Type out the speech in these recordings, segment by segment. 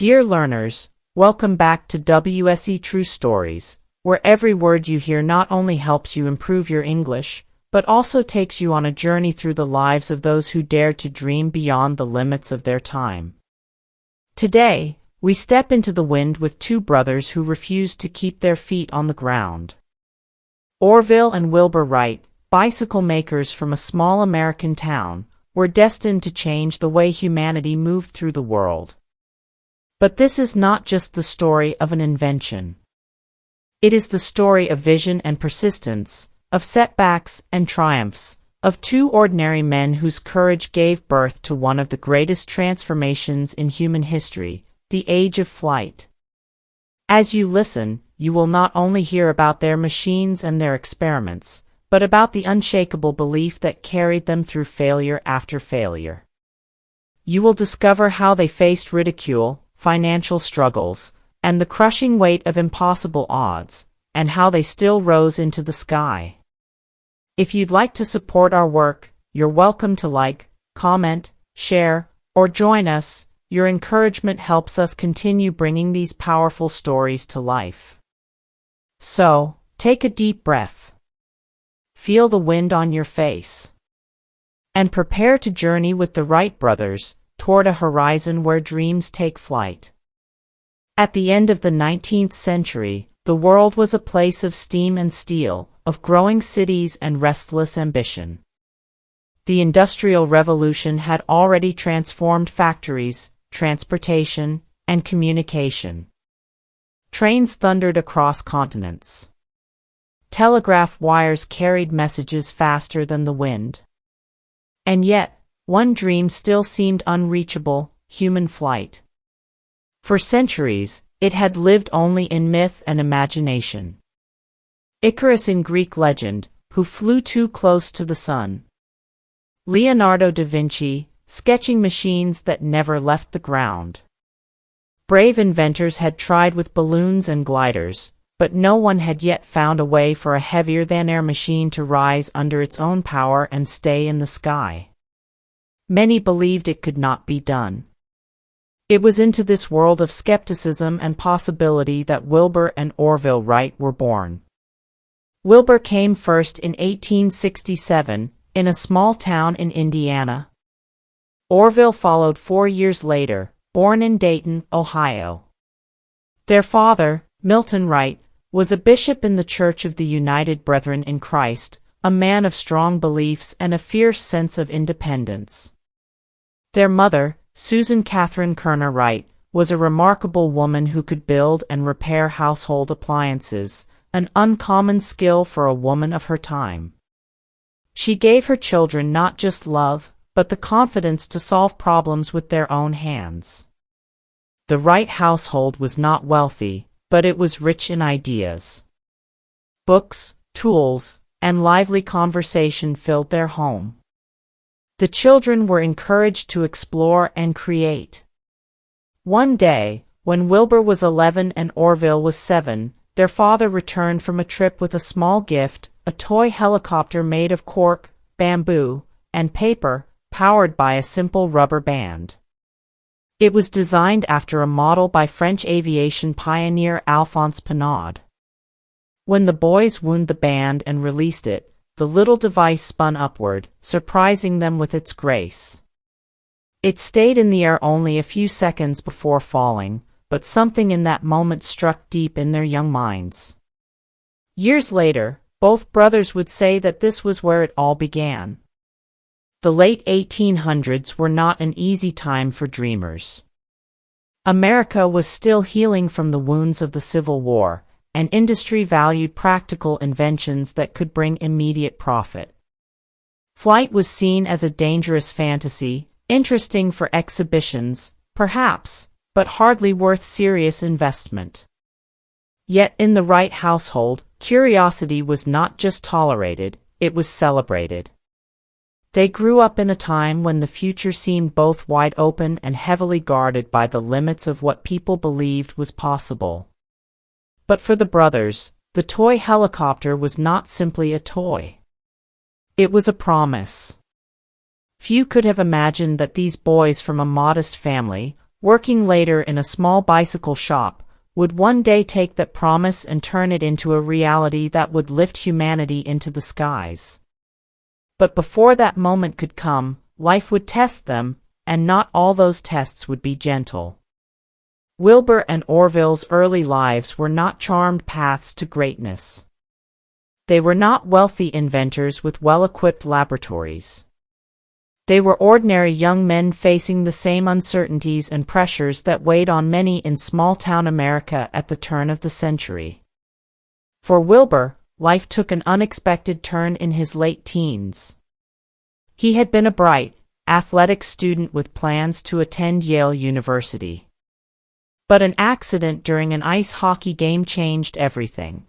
Dear learners, welcome back to WSE True Stories, where every word you hear not only helps you improve your English, but also takes you on a journey through the lives of those who dared to dream beyond the limits of their time. Today, we step into the wind with two brothers who refused to keep their feet on the ground. Orville and Wilbur Wright, bicycle makers from a small American town, were destined to change the way humanity moved through the world. But this is not just the story of an invention. It is the story of vision and persistence, of setbacks and triumphs, of two ordinary men whose courage gave birth to one of the greatest transformations in human history, the age of flight. As you listen, you will not only hear about their machines and their experiments, but about the unshakable belief that carried them through failure after failure. You will discover how they faced ridicule, financial struggles, and the crushing weight of impossible odds, and how they still rose into the sky. If you'd like to support our work, you're welcome to like, comment, share, or join us. Your encouragement helps us continue bringing these powerful stories to life. So, take a deep breath. Feel the wind on your face. And prepare to journey with the Wright brothers toward a horizon where dreams take flight. At the end of the 19th century, the world was a place of steam and steel, of growing cities and restless ambition. The Industrial Revolution had already transformed factories, transportation, and communication. Trains thundered across continents. Telegraph wires carried messages faster than the wind. And yet, one dream still seemed unreachable: human flight. For centuries, it had lived only in myth and imagination. Icarus in Greek legend, who flew too close to the sun. Leonardo da Vinci, sketching machines that never left the ground. Brave inventors had tried with balloons and gliders, but no one had yet found a way for a heavier-than-air machine to rise under its own power and stay in the sky. Many believed it could not be done. It was into this world of skepticism and possibility that Wilbur and Orville Wright were born. Wilbur came first in 1867, in a small town in Indiana. Orville followed 4 years later, born in Dayton, Ohio. Their father, Milton Wright, was a bishop in the Church of the United Brethren in Christ, a man of strong beliefs and a fierce sense of independence. Their mother, Susan Catherine Kerner Wright, was a remarkable woman who could build and repair household appliances, an uncommon skill for a woman of her time. She gave her children not just love, but the confidence to solve problems with their own hands. The Wright household was not wealthy, but it was rich in ideas. Books, tools, and lively conversation filled their home. The children were encouraged to explore and create. One day, when Wilbur was 11 and Orville was 7, their father returned from a trip with a small gift, a toy helicopter made of cork, bamboo, and paper, powered by a simple rubber band. It was designed after a model by French aviation pioneer Alphonse Pinard. When the boys wound the band and released it, the little device spun upward, surprising them with its grace. It stayed in the air only a few seconds before falling, but something in that moment struck deep in their young minds. Years later, both brothers would say that this was where it all began. The late 1800s were not an easy time for dreamers. America was still healing from the wounds of the Civil War, and industry valued practical inventions that could bring immediate profit. Flight was seen as a dangerous fantasy, interesting for exhibitions, perhaps, but hardly worth serious investment. Yet in the Wright household, curiosity was not just tolerated, it was celebrated. They grew up in a time when the future seemed both wide open and heavily guarded by the limits of what people believed was possible. But for the brothers, the toy helicopter was not simply a toy. It was a promise. Few could have imagined that these boys from a modest family, working later in a small bicycle shop, would one day take that promise and turn it into a reality that would lift humanity into the skies. But before that moment could come, life would test them, and not all those tests would be gentle. Wilbur and Orville's early lives were not charmed paths to greatness. They were not wealthy inventors with well-equipped laboratories. They were ordinary young men facing the same uncertainties and pressures that weighed on many in small-town America at the turn of the century. For Wilbur, life took an unexpected turn in his late teens. He had been a bright, athletic student with plans to attend Yale University. But an accident during an ice hockey game changed everything.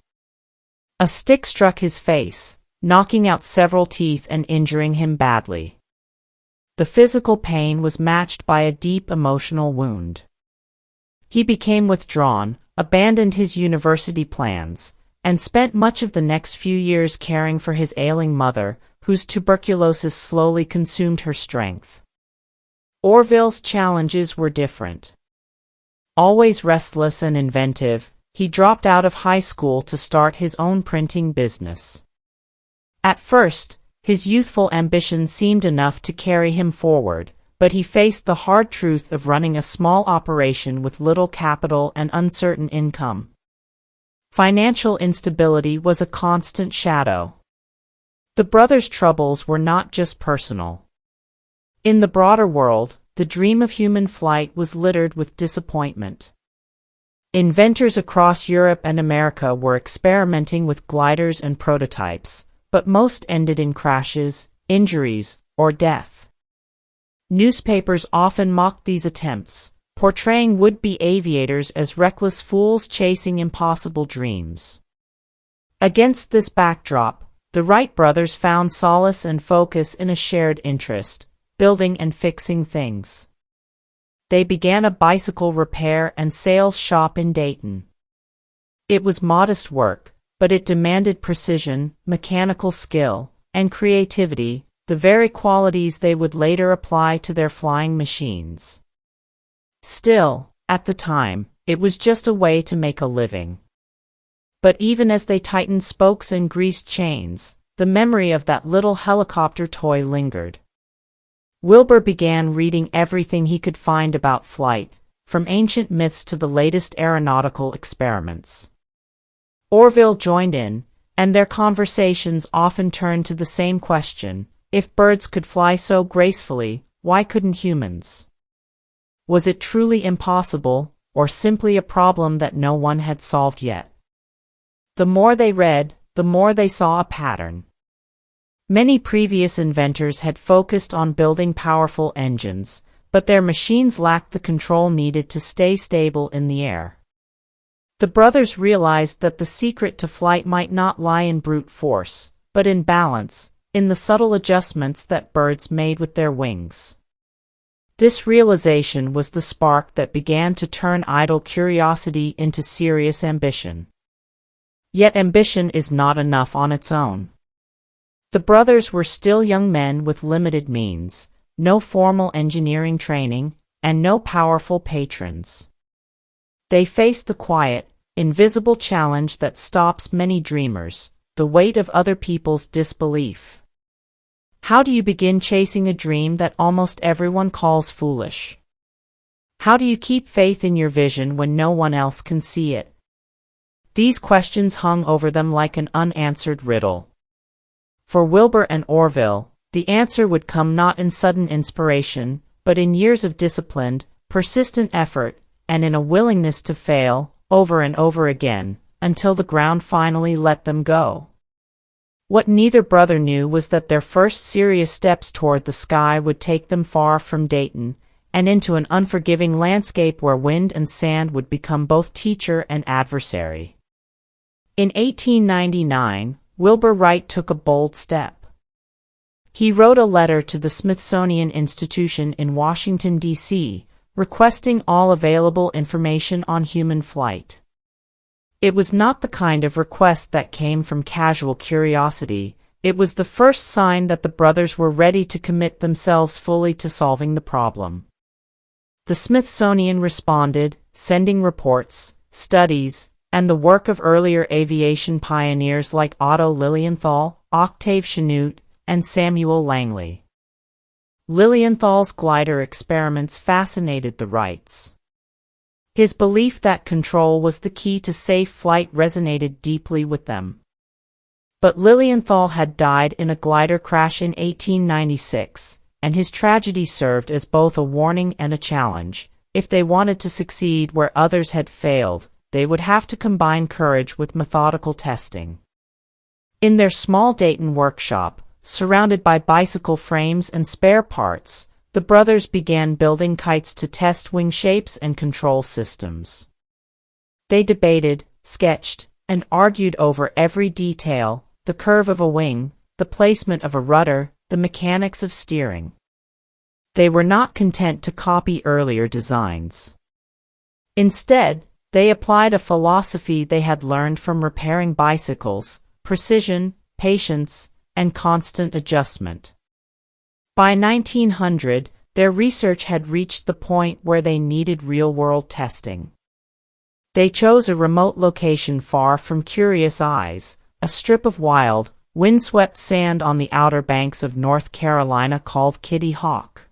A stick struck his face, knocking out several teeth and injuring him badly. The physical pain was matched by a deep emotional wound. He became withdrawn, abandoned his university plans, and spent much of the next few years caring for his ailing mother, whose tuberculosis slowly consumed her strength. Orville's challenges were different. Always restless and inventive, he dropped out of high school to start his own printing business. At first, his youthful ambition seemed enough to carry him forward, but he faced the hard truth of running a small operation with little capital and uncertain income. Financial instability was a constant shadow. The brothers' troubles were not just personal. In the broader world, the dream of human flight was littered with disappointment. Inventors across Europe and America were experimenting with gliders and prototypes, but most ended in crashes, injuries, or death. Newspapers often mocked these attempts, portraying would-be aviators as reckless fools chasing impossible dreams. Against this backdrop, the Wright brothers found solace and focus in a shared interest: building and fixing things. They began a bicycle repair and sales shop in Dayton. It was modest work, but it demanded precision, mechanical skill, and creativity, the very qualities they would later apply to their flying machines. Still, at the time, it was just a way to make a living. But even as they tightened spokes and greased chains, the memory of that little helicopter toy lingered. Wilbur began reading everything he could find about flight, from ancient myths to the latest aeronautical experiments. Orville joined in, and their conversations often turned to the same question: if birds could fly so gracefully, why couldn't humans? Was it truly impossible, or simply a problem that no one had solved yet? The more they read, the more they saw a pattern. Many previous inventors had focused on building powerful engines, but their machines lacked the control needed to stay stable in the air. The brothers realized that the secret to flight might not lie in brute force, but in balance, in the subtle adjustments that birds made with their wings. This realization was the spark that began to turn idle curiosity into serious ambition. Yet ambition is not enough on its own. The brothers were still young men with limited means, no formal engineering training, and no powerful patrons. They faced the quiet, invisible challenge that stops many dreamers: the weight of other people's disbelief. How do you begin chasing a dream that almost everyone calls foolish? How do you keep faith in your vision when no one else can see it? These questions hung over them like an unanswered riddle. For Wilbur and Orville, the answer would come not in sudden inspiration, but in years of disciplined, persistent effort, and in a willingness to fail, over and over again, until the ground finally let them go. What neither brother knew was that their first serious steps toward the sky would take them far from Dayton, and into an unforgiving landscape where wind and sand would become both teacher and adversary. In 1899, Wilbur Wright took a bold step. He wrote a letter to the Smithsonian Institution in Washington, D.C., requesting all available information on human flight. It was not the kind of request that came from casual curiosity. It was the first sign that the brothers were ready to commit themselves fully to solving the problem. The Smithsonian responded, sending reports, studies, and the work of earlier aviation pioneers like Otto Lilienthal, Octave Chanute, and Samuel Langley. Lilienthal's glider experiments fascinated the Wrights. His belief that control was the key to safe flight resonated deeply with them. But Lilienthal had died in a glider crash in 1896, and his tragedy served as both a warning and a challenge. If they wanted to succeed where others had failed, they would have to combine courage with methodical testing. In their small Dayton workshop, surrounded by bicycle frames and spare parts, the brothers began building kites to test wing shapes and control systems. They debated, sketched, and argued over every detail: the curve of a wing, the placement of a rudder, the mechanics of steering. They were not content to copy earlier designs. Instead, they applied a philosophy they had learned from repairing bicycles: precision, patience, and constant adjustment. By 1900, their research had reached the point where they needed real-world testing. They chose a remote location far from curious eyes, a strip of wild, windswept sand on the Outer Banks of North Carolina called Kitty Hawk.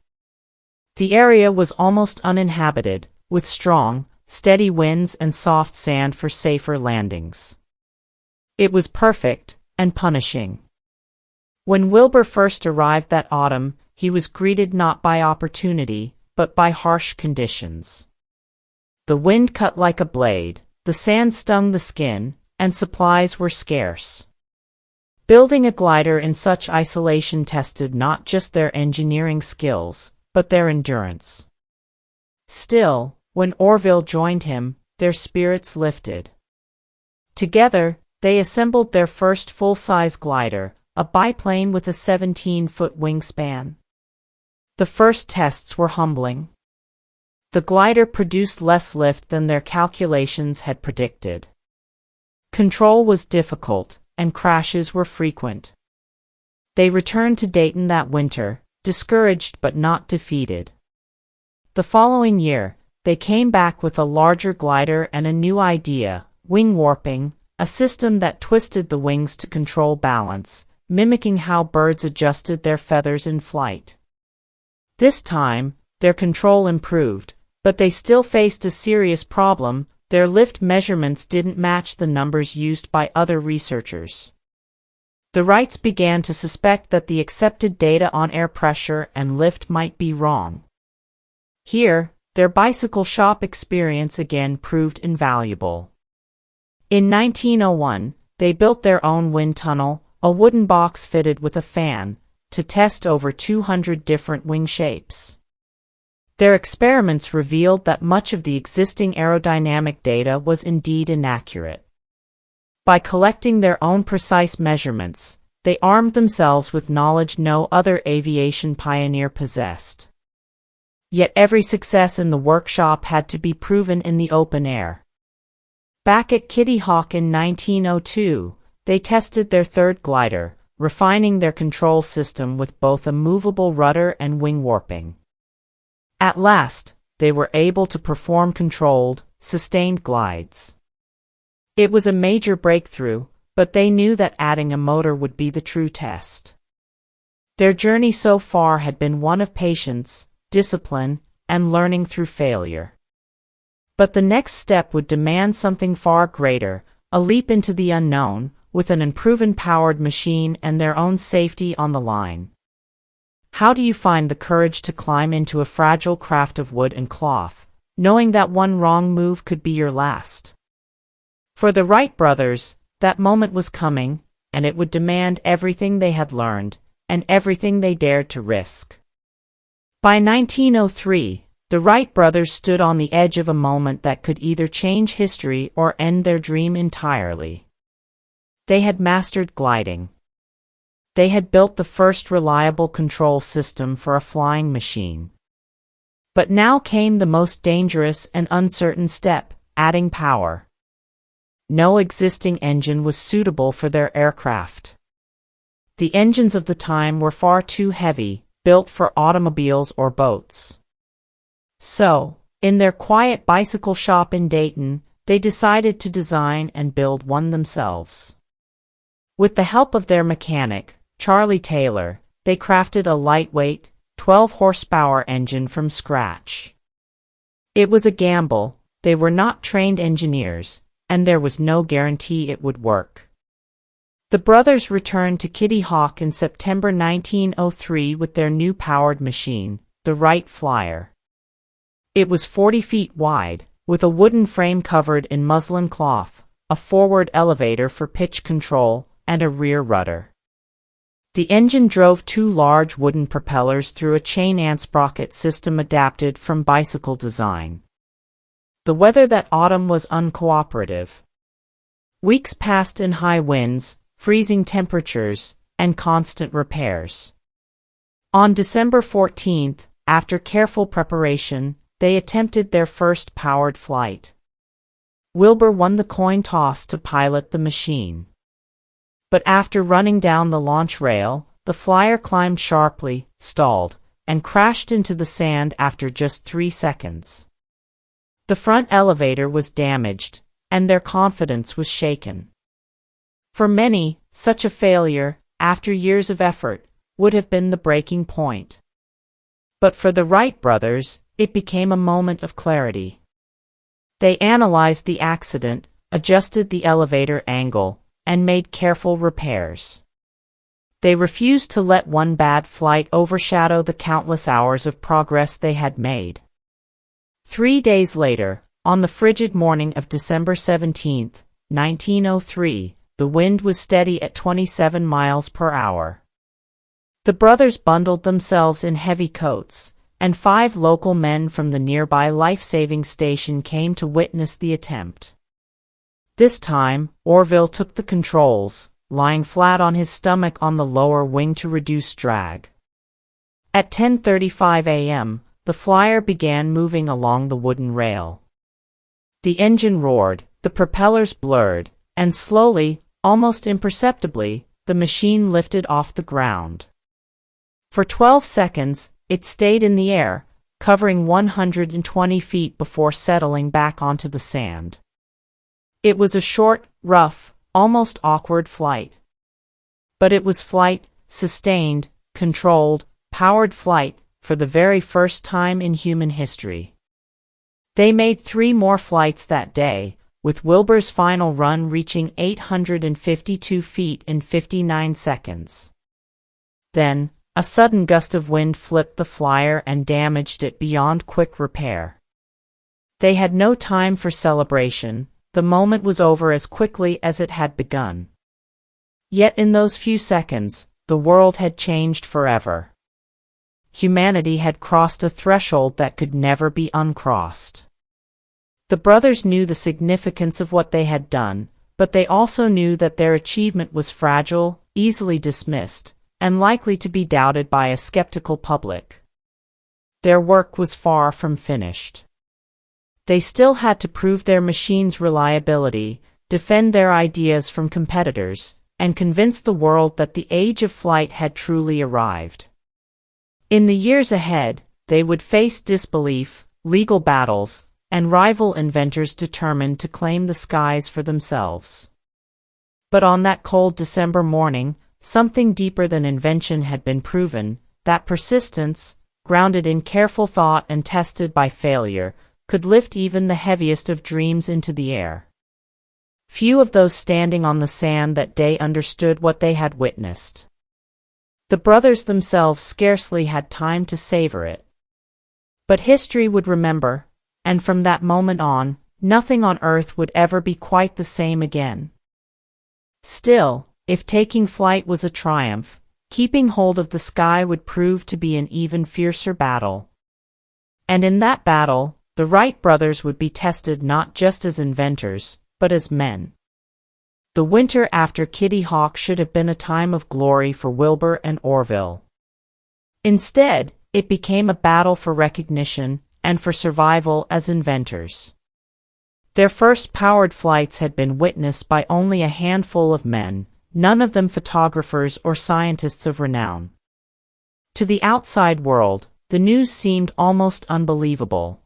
The area was almost uninhabited, with strong, steady winds and soft sand for safer landings. It was perfect and punishing. When Wilbur first arrived that autumn, he was greeted not by opportunity, but by harsh conditions. The wind cut like a blade, the sand stung the skin, and supplies were scarce. Building a glider in such isolation tested not just their engineering skills, but their endurance. Still, when Orville joined him, their spirits lifted. Together, they assembled their first full-size glider, a biplane with a 17-foot wingspan. The first tests were humbling. The glider produced less lift than their calculations had predicted. Control was difficult, and crashes were frequent. They returned to Dayton that winter, discouraged but not defeated. The following year, they came back with a larger glider and a new idea: wing warping, a system that twisted the wings to control balance, mimicking how birds adjusted their feathers in flight. This time, their control improved, but they still faced a serious problem: their lift measurements didn't match the numbers used by other researchers. The Wrights began to suspect that the accepted data on air pressure and lift might be wrong. Here, their bicycle shop experience again proved invaluable. In 1901, they built their own wind tunnel, a wooden box fitted with a fan, to test over 200 different wing shapes. Their experiments revealed that much of the existing aerodynamic data was indeed inaccurate. By collecting their own precise measurements, they armed themselves with knowledge no other aviation pioneer possessed. Yet every success in the workshop had to be proven in the open air. Back at Kitty Hawk in 1902, they tested their third glider, refining their control system with both a movable rudder and wing warping. At last, they were able to perform controlled, sustained glides. It was a major breakthrough, but they knew that adding a motor would be the true test. Their journey so far had been one of patience, discipline, and learning through failure. But the next step would demand something far greater: a leap into the unknown, with an unproven powered machine and their own safety on the line. How do you find the courage to climb into a fragile craft of wood and cloth, knowing that one wrong move could be your last? For the Wright brothers, that moment was coming, and it would demand everything they had learned, and everything they dared to risk. By 1903, the Wright brothers stood on the edge of a moment that could either change history or end their dream entirely. They had mastered gliding. They had built the first reliable control system for a flying machine. But now came the most dangerous and uncertain step: adding power. No existing engine was suitable for their aircraft. The engines of the time were far too heavy, built for automobiles or boats. So, in their quiet bicycle shop in Dayton, they decided to design and build one themselves. With the help of their mechanic, Charlie Taylor, they crafted a lightweight, 12-horsepower engine from scratch. It was a gamble. They were not trained engineers, and there was no guarantee it would work. The brothers returned to Kitty Hawk in September 1903 with their new powered machine, the Wright Flyer. It was 40 feet wide, with a wooden frame covered in muslin cloth, a forward elevator for pitch control, and a rear rudder. The engine drove two large wooden propellers through a chain sprocket system adapted from bicycle design. The weather that autumn was uncooperative. Weeks passed in high winds, freezing temperatures, and constant repairs. On December 14th, after careful preparation, they attempted their first powered flight. Wilbur won the coin toss to pilot the machine. But after running down the launch rail, the flyer climbed sharply, stalled, and crashed into the sand after just 3 seconds. The front elevator was damaged, and their confidence was shaken. For many, such a failure, after years of effort, would have been the breaking point. But for the Wright brothers, it became a moment of clarity. They analyzed the accident, adjusted the elevator angle, and made careful repairs. They refused to let one bad flight overshadow the countless hours of progress they had made. 3 days later, on the frigid morning of December 17, 1903, the wind was steady at 27 miles per hour. The brothers bundled themselves in heavy coats, and 5 local men from the nearby life-saving station came to witness the attempt. This time, Orville took the controls, lying flat on his stomach on the lower wing to reduce drag. At 10:35 a.m., the flyer began moving along the wooden rail. The engine roared, the propellers blurred, and slowly, almost imperceptibly, the machine lifted off the ground. For 12 seconds, it stayed in the air, covering 120 feet before settling back onto the sand. It was a short, rough, almost awkward flight. But it was flight, sustained, controlled, powered flight, for the very first time in human history. They made 3 more flights that day, with Wilbur's final run reaching 852 feet in 59 seconds. Then, a sudden gust of wind flipped the flyer and damaged it beyond quick repair. They had no time for celebration. The moment was over as quickly as it had begun. Yet in those few seconds, the world had changed forever. Humanity had crossed a threshold that could never be uncrossed. The brothers knew the significance of what they had done, but they also knew that their achievement was fragile, easily dismissed, and likely to be doubted by a skeptical public. Their work was far from finished. They still had to prove their machine's reliability, defend their ideas from competitors, and convince the world that the age of flight had truly arrived. In the years ahead, they would face disbelief, legal battles, and rival inventors determined to claim the skies for themselves. But on that cold December morning, something deeper than invention had been proven, that persistence, grounded in careful thought and tested by failure, could lift even the heaviest of dreams into the air. Few of those standing on the sand that day understood what they had witnessed. The brothers themselves scarcely had time to savor it. But history would remember, and from that moment on, nothing on earth would ever be quite the same again. Still, if taking flight was a triumph, keeping hold of the sky would prove to be an even fiercer battle. And in that battle, the Wright brothers would be tested not just as inventors, but as men. The winter after Kitty Hawk should have been a time of glory for Wilbur and Orville. Instead, it became a battle for recognition and for survival as inventors. Their first powered flights had been witnessed by only a handful of men, none of them photographers or scientists of renown. To the outside world, the news seemed almost unbelievable.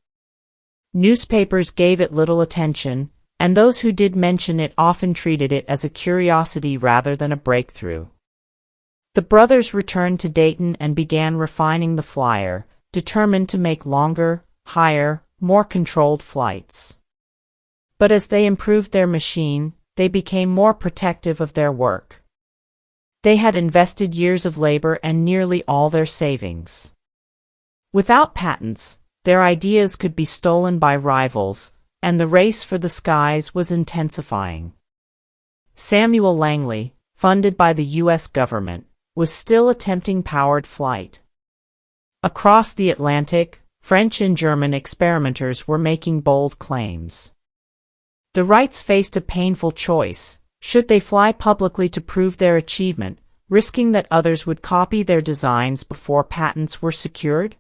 Newspapers gave it little attention, and those who did mention it often treated it as a curiosity rather than a breakthrough. The brothers returned to Dayton and began refining the Flyer, determined to make longer, higher, more controlled flights. But as they improved their machine, they became more protective of their work. They had invested years of labor and nearly all their savings. Without patents, their ideas could be stolen by rivals, and the race for the skies was intensifying. Samuel Langley, funded by the U.S. government, was still attempting powered flight. Across the Atlantic, French and German experimenters were making bold claims. The Wrights faced a painful choice. Should they fly publicly to prove their achievement, risking that others would copy their designs before patents were secured?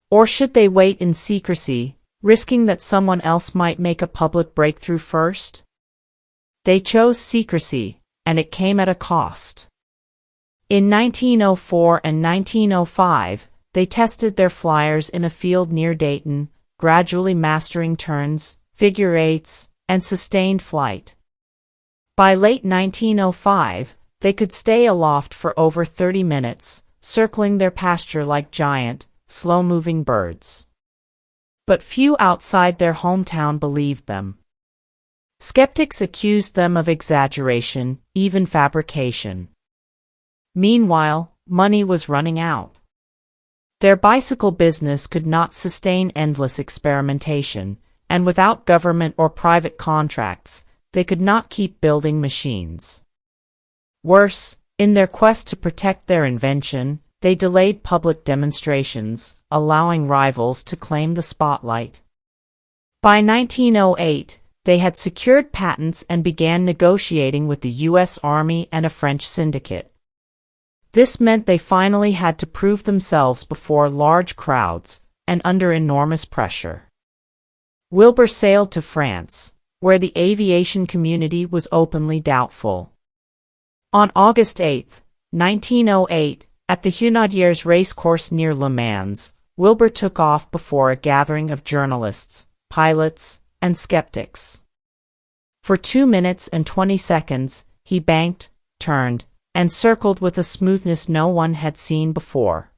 Or should they wait in secrecy, risking that someone else might make a public breakthrough first? They chose secrecy, and it came at a cost. In 1904 and 1905, they tested their flyers in a field near Dayton, gradually mastering turns, figure eights, and sustained flight. By late 1905, they could stay aloft for over 30 minutes, circling their pasture like giant, slow-moving birds. But few outside their hometown believed them. Skeptics accused them of exaggeration, even fabrication. Meanwhile, money was running out. Their bicycle business could not sustain endless experimentation, and without government or private contracts, they could not keep building machines. Worse, in their quest to protect their invention, they delayed public demonstrations, allowing rivals to claim the spotlight. By 1908, they had secured patents and began negotiating with the U.S. Army and a French syndicate. This meant they finally had to prove themselves before large crowds and under enormous pressure. Wilbur sailed to France, where the aviation community was openly doubtful. On August 8, 1908, at the Hunaudières racecourse near Le Mans, Wilbur took off before a gathering of journalists, pilots, and skeptics. For 2 minutes and 20 seconds, he banked, turned, and circled with a smoothness no one had seen before.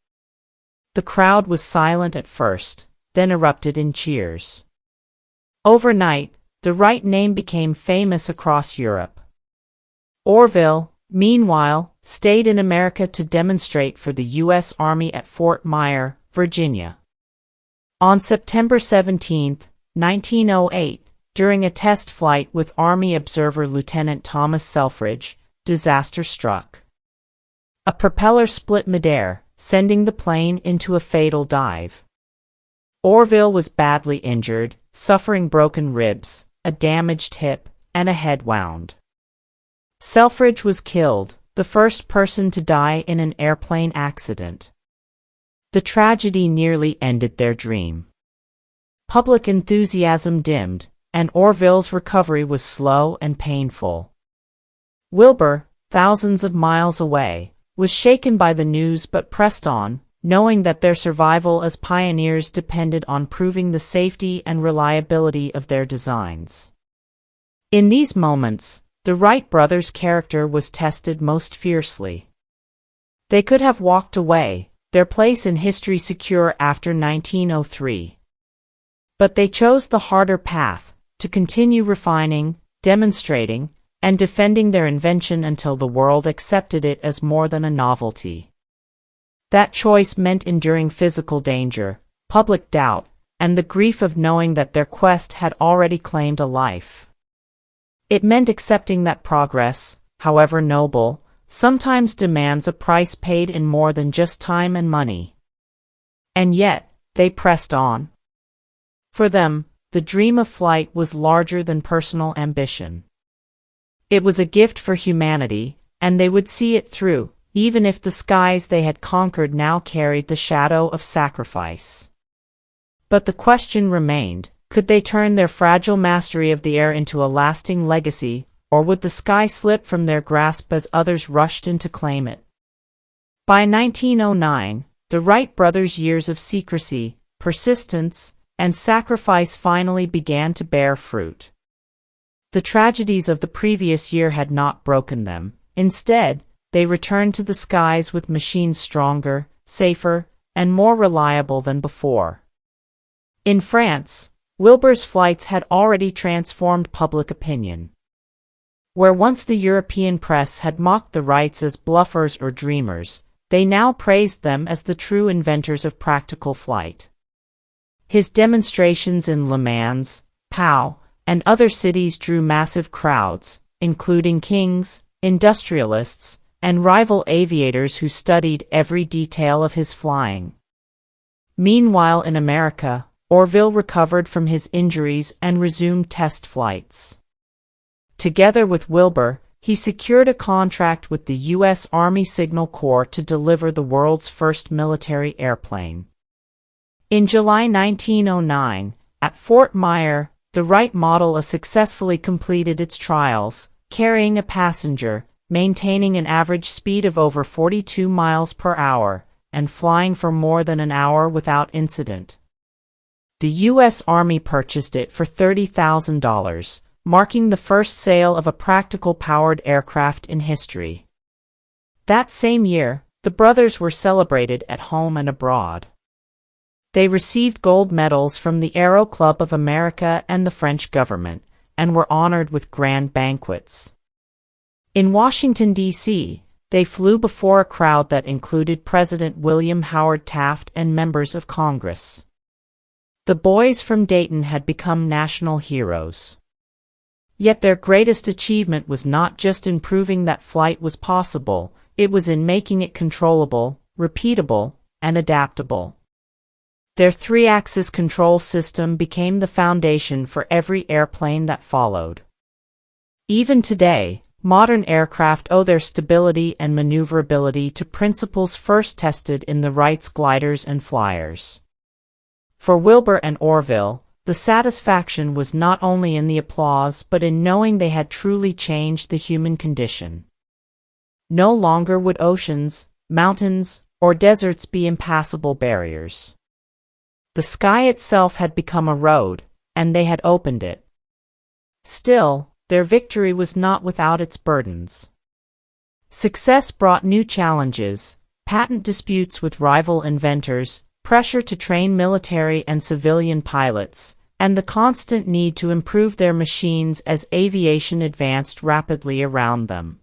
The crowd was silent at first, then erupted in cheers. Overnight, the Wright name became famous across Europe. Orville, meanwhile, stayed in America to demonstrate for the U.S. Army at Fort Myer, Virginia. On September 17, 1908, during a test flight with Army observer Lieutenant Thomas Selfridge, disaster struck. A propeller split midair, sending the plane into a fatal dive. Orville was badly injured, suffering broken ribs, a damaged hip, and a head wound. Selfridge was killed, the first person to die in an airplane accident. The tragedy nearly ended their dream. Public enthusiasm dimmed, and Orville's recovery was slow and painful. Wilbur, thousands of miles away, was shaken by the news but pressed on, knowing that their survival as pioneers depended on proving the safety and reliability of their designs. In these moments, the Wright brothers' character was tested most fiercely. They could have walked away, their place in history secure after 1903. But they chose the harder path, to continue refining, demonstrating, and defending their invention until the world accepted it as more than a novelty. That choice meant enduring physical danger, public doubt, and the grief of knowing that their quest had already claimed a life. It meant accepting that progress, however noble, sometimes demands a price paid in more than just time and money. And yet, they pressed on. For them, the dream of flight was larger than personal ambition. It was a gift for humanity, and they would see it through, even if the skies they had conquered now carried the shadow of sacrifice. But the question remained, could they turn their fragile mastery of the air into a lasting legacy, or would the sky slip from their grasp as others rushed in to claim it? By 1909, the Wright brothers' years of secrecy, persistence, and sacrifice finally began to bear fruit. The tragedies of the previous year had not broken them. Instead, they returned to the skies with machines stronger, safer, and more reliable than before. In France, Wilbur's flights had already transformed public opinion. Where once the European press had mocked the Wrights as bluffers or dreamers, they now praised them as the true inventors of practical flight. His demonstrations in Le Mans, Pau, and other cities drew massive crowds, including kings, industrialists, and rival aviators who studied every detail of his flying. Meanwhile in America, Orville recovered from his injuries and resumed test flights. Together with Wilbur, he secured a contract with the U.S. Army Signal Corps to deliver the world's first military airplane. In July 1909, at Fort Myer, the Wright Model successfully completed its trials, carrying a passenger, maintaining an average speed of over 42 miles per hour, and flying for more than an hour without incident. The U.S. Army purchased it for $30,000, marking the first sale of a practical-powered aircraft in history. That same year, the brothers were celebrated at home and abroad. They received gold medals from the Aero Club of America and the French government, and were honored with grand banquets. In Washington, D.C., they flew before a crowd that included President William Howard Taft and members of Congress. The boys from Dayton had become national heroes. Yet their greatest achievement was not just in proving that flight was possible, it was in making it controllable, repeatable, and adaptable. Their three-axis control system became the foundation for every airplane that followed. Even today, modern aircraft owe their stability and maneuverability to principles first tested in the Wrights gliders and flyers. For Wilbur and Orville, the satisfaction was not only in the applause but in knowing they had truly changed the human condition. No longer would oceans, mountains, or deserts be impassable barriers. The sky itself had become a road, and they had opened it. Still, their victory was not without its burdens. Success brought new challenges, patent disputes with rival inventors, pressure to train military and civilian pilots, and the constant need to improve their machines as aviation advanced rapidly around them.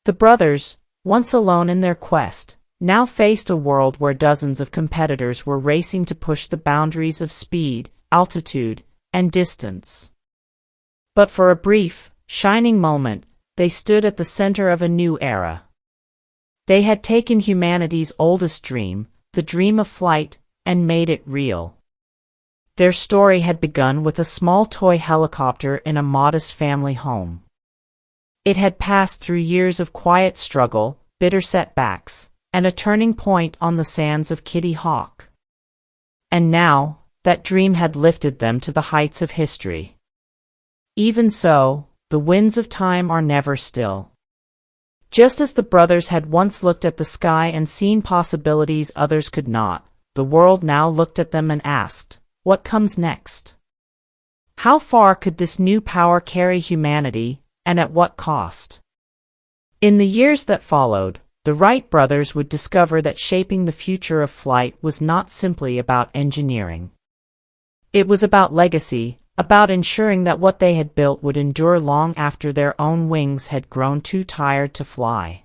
The brothers, once alone in their quest, now faced a world where dozens of competitors were racing to push the boundaries of speed, altitude, and distance. But for a brief, shining moment, they stood at the center of a new era. They had taken humanity's oldest dream, the dream of flight, and made it real. Their story had begun with a small toy helicopter in a modest family home. It had passed through years of quiet struggle, bitter setbacks, and a turning point on the sands of Kitty Hawk. And now, that dream had lifted them to the heights of history. Even so, the winds of time are never still. Just as the brothers had once looked at the sky and seen possibilities others could not, the world now looked at them and asked, what comes next? How far could this new power carry humanity, and at what cost? In the years that followed, the Wright brothers would discover that shaping the future of flight was not simply about engineering. It was about legacy, about ensuring that what they had built would endure long after their own wings had grown too tired to fly.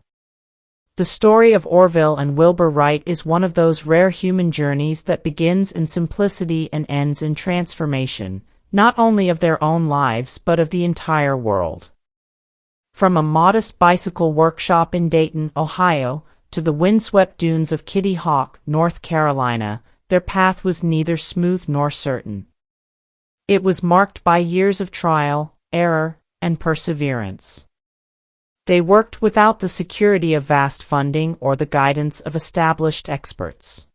The story of Orville and Wilbur Wright is one of those rare human journeys that begins in simplicity and ends in transformation, not only of their own lives but of the entire world. From a modest bicycle workshop in Dayton, Ohio, to the windswept dunes of Kitty Hawk, North Carolina, their path was neither smooth nor certain. It was marked by years of trial, error, and perseverance. They worked without the security of vast funding or the guidance of established experts.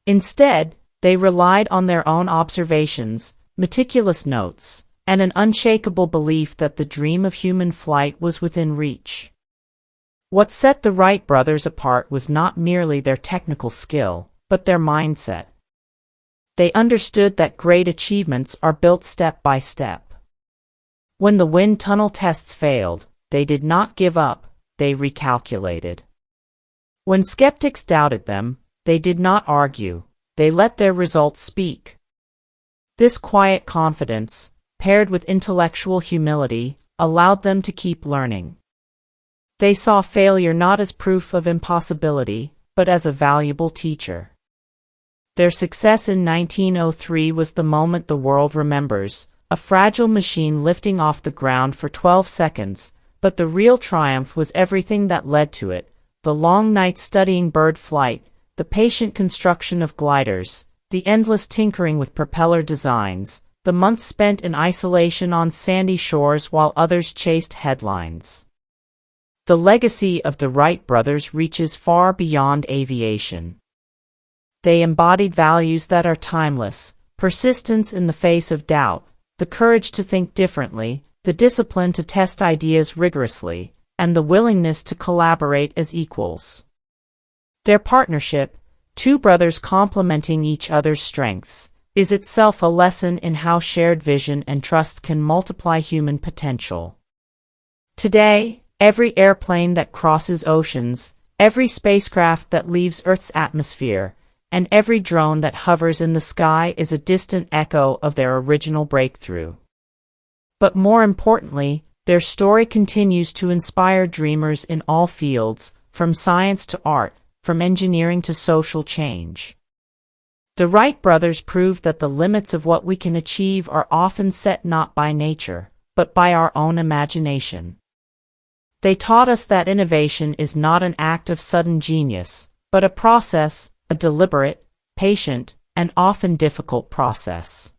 Instead, they relied on their own observations, meticulous notes, and an unshakable belief that the dream of human flight was within reach. What set the Wright brothers apart was not merely their technical skill, but their mindset. They understood that great achievements are built step by step. When the wind tunnel tests failed, they did not give up, they recalculated. When skeptics doubted them, they did not argue, they let their results speak. This quiet confidence, paired with intellectual humility, allowed them to keep learning. They saw failure not as proof of impossibility, but as a valuable teacher. Their success in 1903 was the moment the world remembers, a fragile machine lifting off the ground for 12 seconds, but the real triumph was everything that led to it: the long nights studying bird flight, the patient construction of gliders, the endless tinkering with propeller designs, the months spent in isolation on sandy shores while others chased headlines. The legacy of the Wright brothers reaches far beyond aviation. They embodied values that are timeless: persistence in the face of doubt, the courage to think differently, the discipline to test ideas rigorously, and the willingness to collaborate as equals. Their partnership, two brothers complementing each other's strengths, is itself a lesson in how shared vision and trust can multiply human potential. Today, every airplane that crosses oceans, every spacecraft that leaves Earth's atmosphere, and every drone that hovers in the sky is a distant echo of their original breakthrough. But more importantly, their story continues to inspire dreamers in all fields, from science to art, from engineering to social change. The Wright brothers proved that the limits of what we can achieve are often set not by nature, but by our own imagination. They taught us that innovation is not an act of sudden genius, but a process, a deliberate, patient, and often difficult process.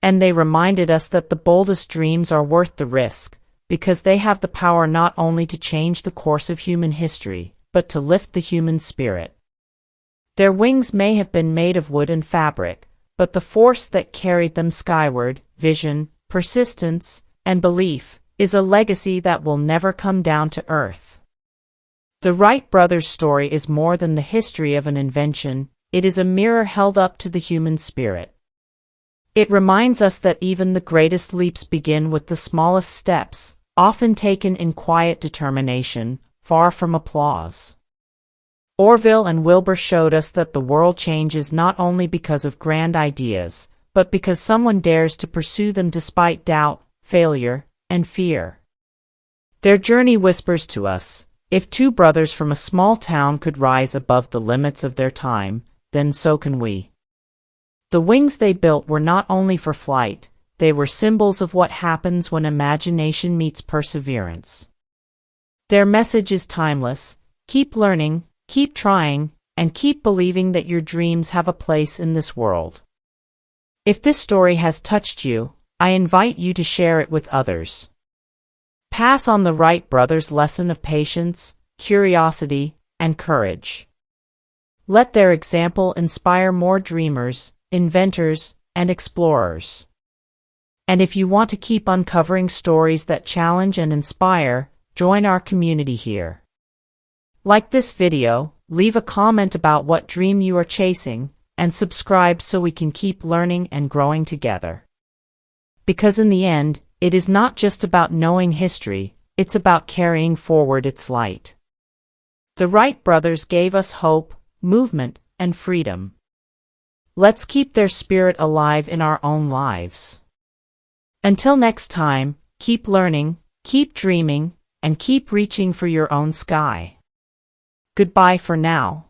And they reminded us that the boldest dreams are worth the risk, because they have the power not only to change the course of human history, but to lift the human spirit. Their wings may have been made of wood and fabric, but the force that carried them skyward, vision, persistence, and belief, is a legacy that will never come down to earth. The Wright brothers' story is more than the history of an invention, it is a mirror held up to the human spirit. It reminds us that even the greatest leaps begin with the smallest steps, often taken in quiet determination, far from applause. Orville and Wilbur showed us that the world changes not only because of grand ideas, but because someone dares to pursue them despite doubt, failure, and fear. Their journey whispers to us, if two brothers from a small town could rise above the limits of their time, then so can we. The wings they built were not only for flight, they were symbols of what happens when imagination meets perseverance. Their message is timeless: keep learning, keep trying, and keep believing that your dreams have a place in this world. If this story has touched you, I invite you to share it with others. Pass on the Wright brothers' lesson of patience, curiosity, and courage. Let their example inspire more dreamers, inventors, and explorers. And if you want to keep uncovering stories that challenge and inspire, join our community here. Like this video, leave a comment about what dream you are chasing, and subscribe so we can keep learning and growing together. Because in the end, it is not just about knowing history, it's about carrying forward its light. The Wright brothers gave us hope, movement, and freedom. Let's keep their spirit alive in our own lives. Until next time, keep learning, keep dreaming, and keep reaching for your own sky. Goodbye for now.